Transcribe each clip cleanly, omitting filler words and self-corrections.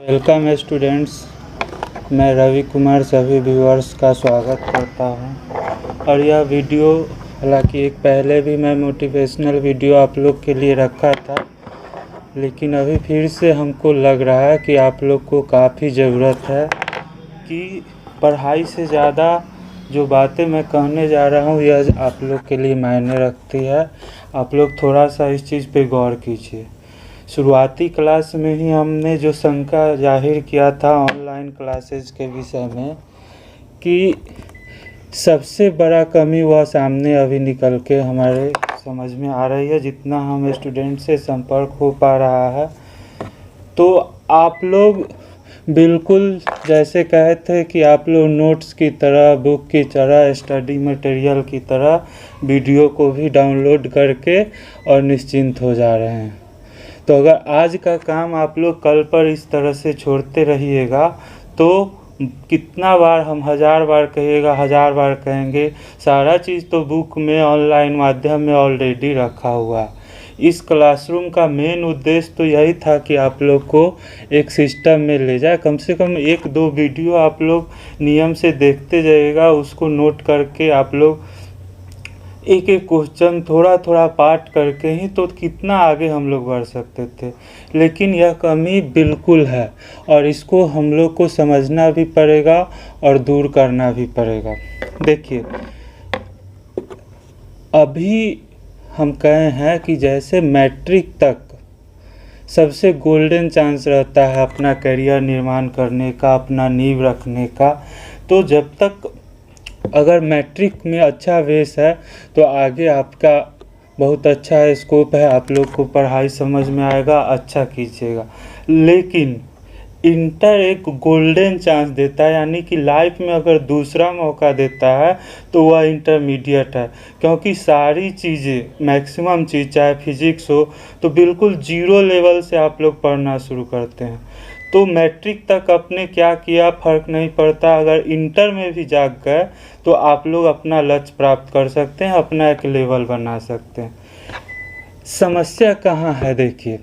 Welcome students. मैं रवि कुमार सभी viewers का स्वागत करता हूं। और यह वीडियो हालांकि एक पहले भी मैं मोटिवेशनल वीडियो आप लोग के लिए रखा था, लेकिन अभी फिर से हमको लग रहा है कि आप लोग को काफ़ी ज़रूरत है कि पढ़ाई से ज़्यादा जो बातें मैं कहने जा रहा हूं यह आप लोग के लिए मायने रखती है। आप लोग थोड़ा सा इस चीज़ पे गौर कीजिए। शुरुआती क्लास में ही हमने जो शंका जाहिर किया था ऑनलाइन क्लासेस के विषय में कि सबसे बड़ा कमी वह सामने अभी निकल के हमारे समझ में आ रही है, जितना हम स्टूडेंट से संपर्क हो पा रहा है। तो आप लोग बिल्कुल जैसे कहे थे कि आप लोग नोट्स की तरह, बुक की तरह, स्टडी मटेरियल की तरह वीडियो को भी डाउनलोड करके और निश्चिंत हो जा रहे हैं। तो अगर आज का काम आप लोग कल पर इस तरह से छोड़ते रहिएगा तो कितना बार हम 1000 बार कहिएगा, 1000 बार कहेंगे, सारा चीज़ तो बुक में ऑनलाइन माध्यम में ऑलरेडी रखा हुआ है। इस क्लासरूम का मेन उद्देश्य तो यही था कि आप लोग को एक सिस्टम में ले जाए। कम से कम 1-2 वीडियो आप लोग नियम से देखते जाइएगा, उसको नोट करके आप लोग एक एक क्वेश्चन थोड़ा थोड़ा पार्ट करके ही तो कितना आगे हम लोग बढ़ सकते थे। लेकिन यह कमी बिल्कुल है और इसको हम लोग को समझना भी पड़ेगा और दूर करना भी पड़ेगा। देखिए, अभी हम कहे हैं कि जैसे मैट्रिक तक सबसे गोल्डन चांस रहता है अपना करियर निर्माण करने का, अपना नींव रखने का। तो जब तक अगर मैट्रिक में अच्छा बेस है तो आगे आपका बहुत अच्छा स्कोप है, आप लोग को पढ़ाई समझ में आएगा, अच्छा कीजिएगा। लेकिन इंटर एक गोल्डन चांस देता है, यानी कि लाइफ में अगर दूसरा मौका देता है तो वह इंटरमीडिएट है। क्योंकि सारी चीज़ें, मैक्सिमम चीज़, चाहे फिजिक्स हो तो बिल्कुल जीरो लेवल से आप लोग पढ़ना शुरू करते हैं। तो मैट्रिक तक अपने क्या किया फ़र्क नहीं पड़ता, अगर इंटर में भी जाग गए तो आप लोग अपना लक्ष्य प्राप्त कर सकते हैं, अपना एक लेवल बना सकते हैं। समस्या कहाँ है देखिए,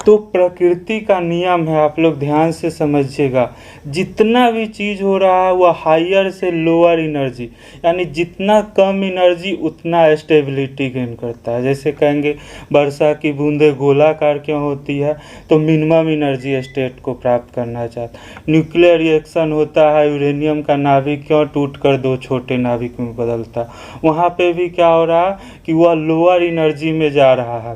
तो प्रकृति का नियम है, आप लोग ध्यान से समझिएगा। जितना भी चीज़ हो रहा है वह हायर से लोअर एनर्जी, यानी जितना कम एनर्जी उतना स्टेबिलिटी गेन करता है। जैसे कहेंगे वर्षा की बूंदें गोलाकार क्यों होती है, तो मिनिमम एनर्जी स्टेट को प्राप्त करना चाहता है। न्यूक्लियर रिएक्शन होता है, यूरेनियम का नाभिक क्यों टूटकर 2 छोटे नाभिक में बदलता है, वहाँ पे भी क्या हो रहा है कि वह लोअर एनर्जी में जा रहा है।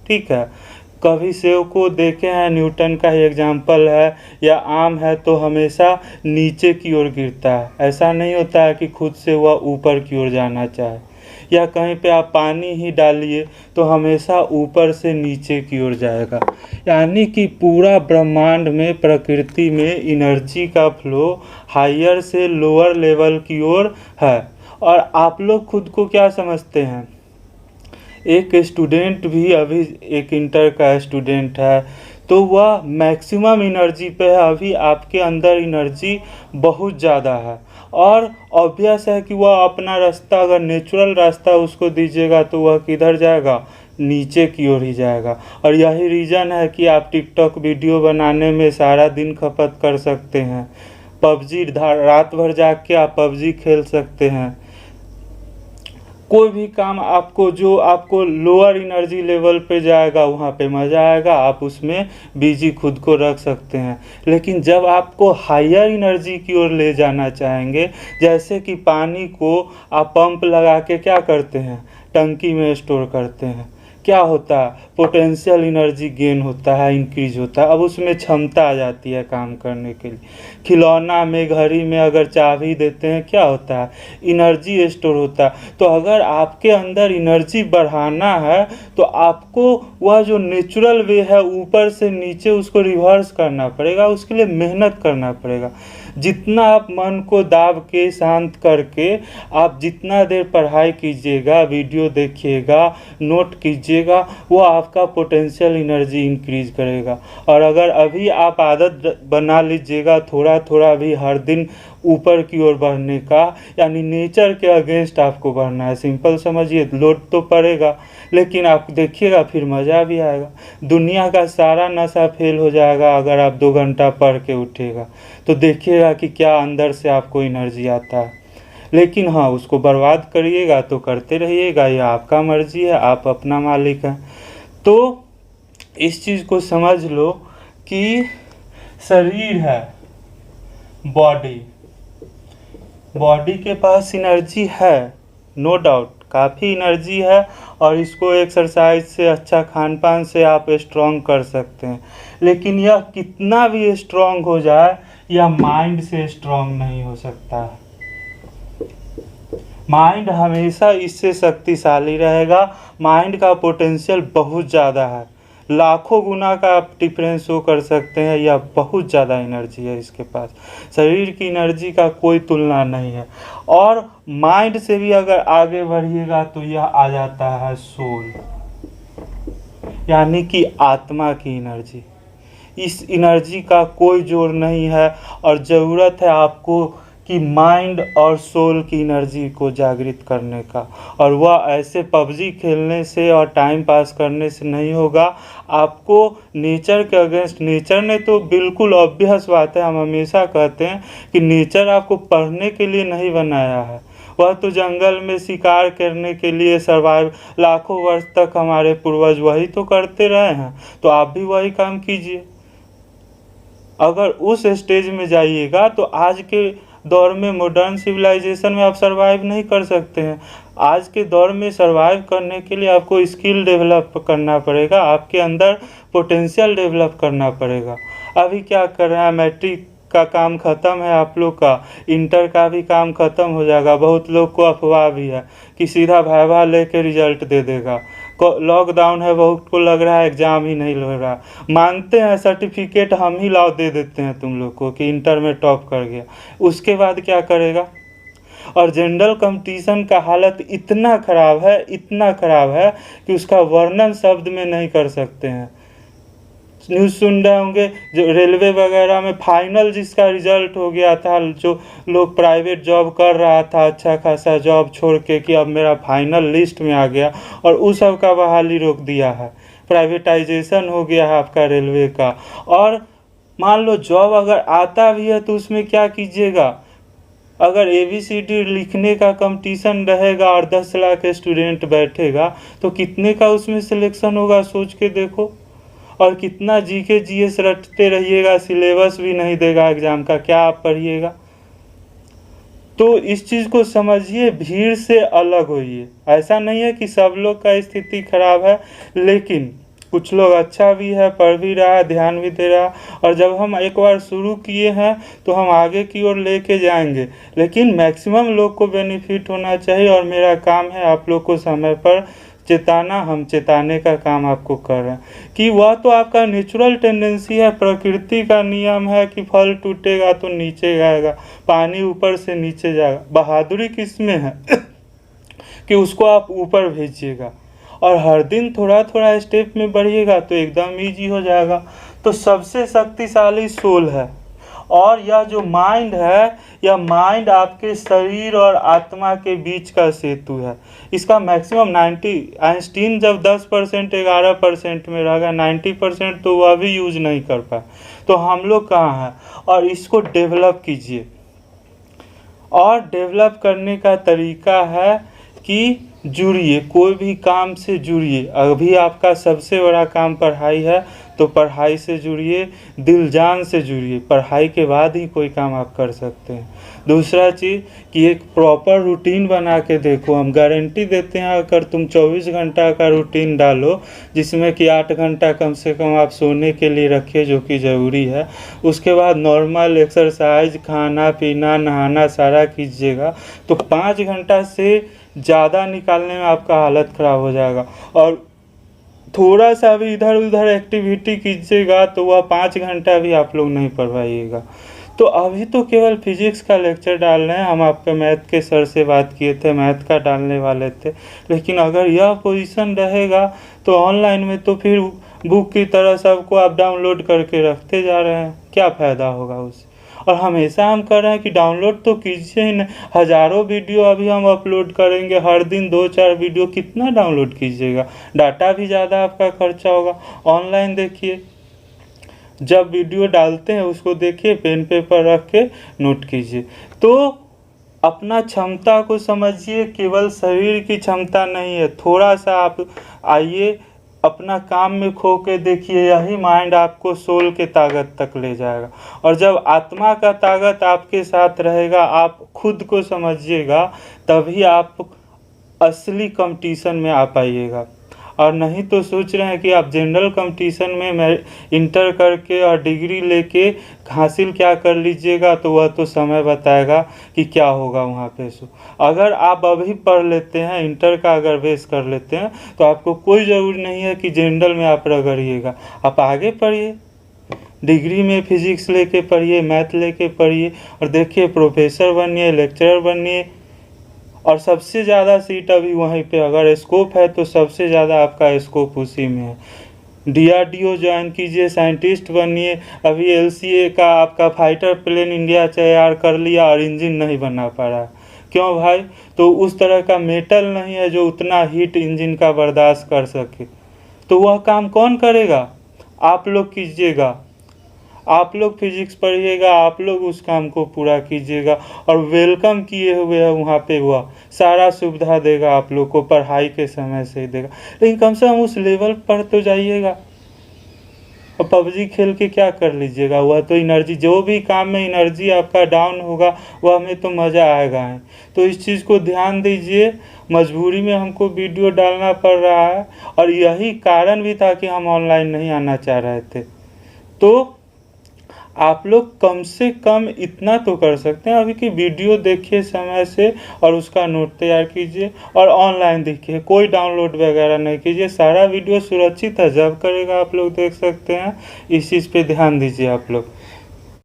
ठीक है, कभी सेव को देखे हैं, न्यूटन का ही एग्जाम्पल है, या आम है तो हमेशा नीचे की ओर गिरता है, ऐसा नहीं होता है कि खुद से वह ऊपर की ओर जाना चाहे। या कहीं पे आप पानी ही डालिए तो हमेशा ऊपर से नीचे की ओर जाएगा। यानी कि पूरा ब्रह्मांड में, प्रकृति में एनर्जी का फ्लो हायर से लोअर लेवल की ओर है। और आप लोग खुद को क्या समझते हैं, एक स्टूडेंट भी अभी एक इंटर का स्टूडेंट है तो वह मैक्सिमम एनर्जी पे है, अभी आपके अंदर एनर्जी बहुत ज़्यादा है। और ऑब्वियस है कि वह अपना रास्ता, अगर नेचुरल रास्ता उसको दीजिएगा तो वह किधर जाएगा, नीचे की ओर ही जाएगा। और यही रीज़न है कि आप टिकटॉक वीडियो बनाने में सारा दिन खपत कर सकते हैं, पबजी रात भर जाग के आप पबजी खेल सकते हैं। कोई भी काम आपको जो आपको लोअर एनर्जी लेवल पे जाएगा वहाँ पे मज़ा आएगा, आप उसमें बिजी खुद को रख सकते हैं। लेकिन जब आपको हायर एनर्जी की ओर ले जाना चाहेंगे, जैसे कि पानी को आप पंप लगा के क्या करते हैं, टंकी में स्टोर करते हैं, क्या होता है, पोटेंशियल एनर्जी गेन होता है, इंक्रीज होता है। अब उसमें क्षमता आ जाती है काम करने के लिए। खिलौना में, घड़ी में अगर चाबी देते हैं क्या होता है, एनर्जी स्टोर होता है। तो अगर आपके अंदर एनर्जी बढ़ाना है तो आपको वह जो नेचुरल वे है ऊपर से नीचे उसको रिवर्स करना पड़ेगा, उसके लिए मेहनत करना पड़ेगा। जितना आप मन को दाब के शांत करके आप जितना देर पढ़ाई कीजिएगा, वीडियो देखिएगा, नोट कीजिएगा, वो आपका पोटेंशियल एनर्जी इंक्रीज करेगा। और अगर अभी आप आदत बना लीजिएगा थोड़ा थोड़ा भी हर दिन ऊपर की ओर बढ़ने का, यानी नेचर के अगेंस्ट आपको बढ़ना है। सिंपल समझिए, लोड तो पड़ेगा लेकिन आप देखिएगा फिर मज़ा भी आएगा। दुनिया का सारा नशा फेल हो जाएगा अगर आप 2 घंटा पढ़ के उठेगा तो देखिएगा कि क्या अंदर से आपको एनर्जी आता है। लेकिन हाँ, उसको बर्बाद करिएगा तो करते रहिएगा, ये आपका मर्जी है, आप अपना मालिक हैं। तो इस चीज़ को समझ लो कि शरीर है, बॉडी के पास एनर्जी है, नो डाउट काफ़ी एनर्जी है, और इसको एक्सरसाइज से, अच्छा खान पान से आप स्ट्रॉन्ग कर सकते हैं। लेकिन यह कितना भी स्ट्रॉन्ग हो जाए, यह माइंड से स्ट्रॉन्ग नहीं हो सकता। माइंड हमेशा इससे शक्तिशाली रहेगा। माइंड का पोटेंशियल बहुत ज़्यादा है, लाखों गुना का आप डिफरेंस शो कर सकते हैं, या बहुत ज़्यादा एनर्जी है इसके पास। शरीर की एनर्जी का कोई तुलना नहीं है। और माइंड से भी अगर आगे बढ़िएगा तो यह आ जाता है सोल, यानी कि आत्मा की एनर्जी। इस एनर्जी का कोई जोर नहीं है, और ज़रूरत है आपको कि माइंड और सोल की एनर्जी को जागृत करने का। और वह ऐसे पबजी खेलने से और टाइम पास करने से नहीं होगा, आपको नेचर के अगेंस्ट। नेचर ने तो बिल्कुल ऑब्वियस बात है, हम हमेशा कहते हैं कि नेचर आपको पढ़ने के लिए नहीं बनाया है, वह तो जंगल में शिकार करने के लिए सर्वाइव लाखों वर्ष तक हमारे पूर्वज वही तो करते रहे हैं। तो आप भी वही काम कीजिए। अगर उस स्टेज में जाइएगा तो आज के दौर में, मॉडर्न सिविलाइजेशन में आप सरवाइव नहीं कर सकते हैं। आज के दौर में सरवाइव करने के लिए आपको स्किल डेवलप करना पड़ेगा, आपके अंदर पोटेंशियल डेवलप करना पड़ेगा। अभी क्या कर रहे हैं, मैट्रिक का काम ख़त्म है आप लोग का, इंटर का भी काम ख़त्म हो जाएगा। बहुत लोग को अफवाह भी है कि सीधा वाइवा लेके रिजल्ट दे देगा। लॉकडाउन है, बहुत को लग रहा है एग्ज़ाम ही नहीं लग रहा। मानते हैं सर्टिफिकेट हम ही लाओ दे देते हैं तुम लोग को कि इंटर में टॉप कर गया, उसके बाद क्या करेगा। और जनरल कंपटीशन का हालत इतना ख़राब है, इतना ख़राब है कि उसका वर्णन शब्द में नहीं कर सकते हैं। न्यूज़ सुन रहे होंगे जो रेलवे वगैरह में फाइनल जिसका रिजल्ट हो गया था, जो लोग प्राइवेट जॉब कर रहा था, अच्छा खासा जॉब छोड़ के कि अब मेरा फाइनल लिस्ट में आ गया, और उस सब का बहाली रोक दिया है। प्राइवेटाइजेशन हो गया है आपका रेलवे का। और मान लो जॉब अगर आता भी है तो उसमें क्या कीजिएगा। अगर ABCD लिखने का कंपटीशन रहेगा और 10 लाख स्टूडेंट बैठेगा तो कितने का उसमें सिलेक्शन होगा, सोच के देखो। और कितना GK GS रटते रहिएगा, सिलेबस भी नहीं देगा एग्ज़ाम का, क्या आप पढ़िएगा। तो इस चीज़ को समझिए, भीड़ से अलग होइए। ऐसा नहीं है कि सब लोग का स्थिति खराब है, लेकिन कुछ लोग अच्छा भी है, पढ़ भी रहा है, ध्यान भी दे रहा है। और जब हम एक बार शुरू किए हैं तो हम आगे की ओर लेके जाएंगे, लेकिन मैक्सिमम लोग को बेनिफिट होना चाहिए। और मेरा काम है आप लोग को समय पर चेताना, हम चेताने का काम आपको कर रहे हैं कि वह तो आपका नेचुरल टेंडेंसी है, प्रकृति का नियम है कि फल टूटेगा तो नीचे जाएगा, पानी ऊपर से नीचे जाएगा। बहादुरी किसमें है कि उसको आप ऊपर भेजिएगा, और हर दिन थोड़ा थोड़ा स्टेप में बढ़िएगा तो एकदम ईजी हो जाएगा। तो सबसे शक्तिशाली सोल है, और यह जो माइंड है, यह माइंड आपके शरीर और आत्मा के बीच का सेतु है। इसका मैक्सिमम 90, आइंस्टीन जब 10% 11% में रहेगा, 90% तो वह भी यूज नहीं कर पाए। तो हम लोग कहाँ हैं, और इसको डेवलप कीजिए। और डेवलप करने का तरीका है कि जुड़िए, कोई भी काम से जुड़िए। अभी आपका सबसे बड़ा काम पढ़ाई है तो पढ़ाई से जुड़िए, दिल जान से जुड़िए। पढ़ाई के बाद ही कोई काम आप कर सकते हैं। दूसरा चीज़ कि एक प्रॉपर रूटीन बना के देखो। हम गारंटी देते हैं अगर तुम 24 घंटा का रूटीन डालो, जिसमें कि 8 घंटा कम से कम आप सोने के लिए रखिए, जो कि ज़रूरी है। उसके बाद नॉर्मल एक्सरसाइज, खाना पीना, नहाना सारा कीजिएगा, तो 5 घंटा से ज़्यादा निकालने में आपका हालत ख़राब हो जाएगा। और थोड़ा सा भी इधर उधर एक्टिविटी कीजिएगा तो वह 5 घंटा भी आप लोग नहीं पढ़ पाइएगा। तो अभी तो केवल फिजिक्स का लेक्चर डाल रहे हैं, हम आपके मैथ के सर से बात किए थे, मैथ का डालने वाले थे, लेकिन अगर यह पोजीशन रहेगा तो ऑनलाइन में तो फिर बुक की तरह सबको आप डाउनलोड करके रखते जा रहे हैं, क्या फ़ायदा होगा उससे। और हमेशा हम कर रहे हैं कि डाउनलोड तो कीजिए ही नहीं, हज़ारों वीडियो अभी हम अपलोड करेंगे, हर दिन 2-4 वीडियो कितना डाउनलोड कीजिएगा, डाटा भी ज़्यादा आपका खर्चा होगा। ऑनलाइन देखिए, जब वीडियो डालते हैं उसको देखिए, पेन पेपर रख के नोट कीजिए। तो अपना क्षमता को समझिए, केवल शरीर की क्षमता नहीं है, थोड़ा सा आप आइए अपना काम में खो के देखिए, यही माइंड आपको सोल के ताकत तक ले जाएगा। और जब आत्मा का ताकत आपके साथ रहेगा, आप खुद को समझिएगा, तभी आप असली कंपटीशन में आ पाइएगा। और नहीं तो सोच रहे हैं कि आप जनरल कंपटीशन में मैं इंटर करके और डिग्री लेके हासिल क्या कर लीजिएगा, तो वह तो समय बताएगा कि क्या होगा वहाँ पे। अगर आप अभी पढ़ लेते हैं, इंटर का अगर बेस कर लेते हैं, तो आपको कोई ज़रूरी नहीं है कि जनरल में आप रगड़िएगा, आप आगे पढ़िए, डिग्री में फिजिक्स लेके पढ़िए, मैथ लेके पढ़िए, और देखिए प्रोफेसर बनिए, लेक्चरर बनिए। और सबसे ज़्यादा सीट अभी वहीं पे अगर स्कोप है तो सबसे ज़्यादा आपका स्कोप उसी में है। DRDO ज्वाइन कीजिए, साइंटिस्ट बनिए। अभी LCA का आपका फाइटर प्लेन इंडिया तैयार कर लिया और इंजन नहीं बना पा रहा, क्यों भाई? तो उस तरह का मेटल नहीं है जो उतना हीट इंजन का बर्दाश्त कर सके। तो वह काम कौन करेगा? आप लोग कीजिएगा, आप लोग फिजिक्स पढ़िएगा, आप लोग उस काम को पूरा कीजिएगा। और वेलकम किए हुए है वहाँ पे, वह सारा सुविधा देगा आप लोग को, पढ़ाई के समय से ही देगा, लेकिन कम से कम उस लेवल पर तो जाइएगा। और PUBG खेल के क्या कर लीजिएगा? वह तो एनर्जी, जो भी काम में एनर्जी आपका डाउन होगा वह हमें तो मज़ा आएगा है। तो इस चीज़ को ध्यान दीजिए। मजबूरी में हमको वीडियो डालना पड़ रहा है, और यही कारण भी था कि हम ऑनलाइन नहीं आना चाह रहे थे। तो आप लोग कम से कम इतना तो कर सकते हैं अभी कि वीडियो देखिए समय से और उसका नोट तैयार कीजिए, और ऑनलाइन देखिए, कोई डाउनलोड वगैरह नहीं कीजिए। सारा वीडियो सुरक्षित है, जब करेगा आप लोग देख सकते हैं। इस चीज़ पे ध्यान दीजिए आप लोग।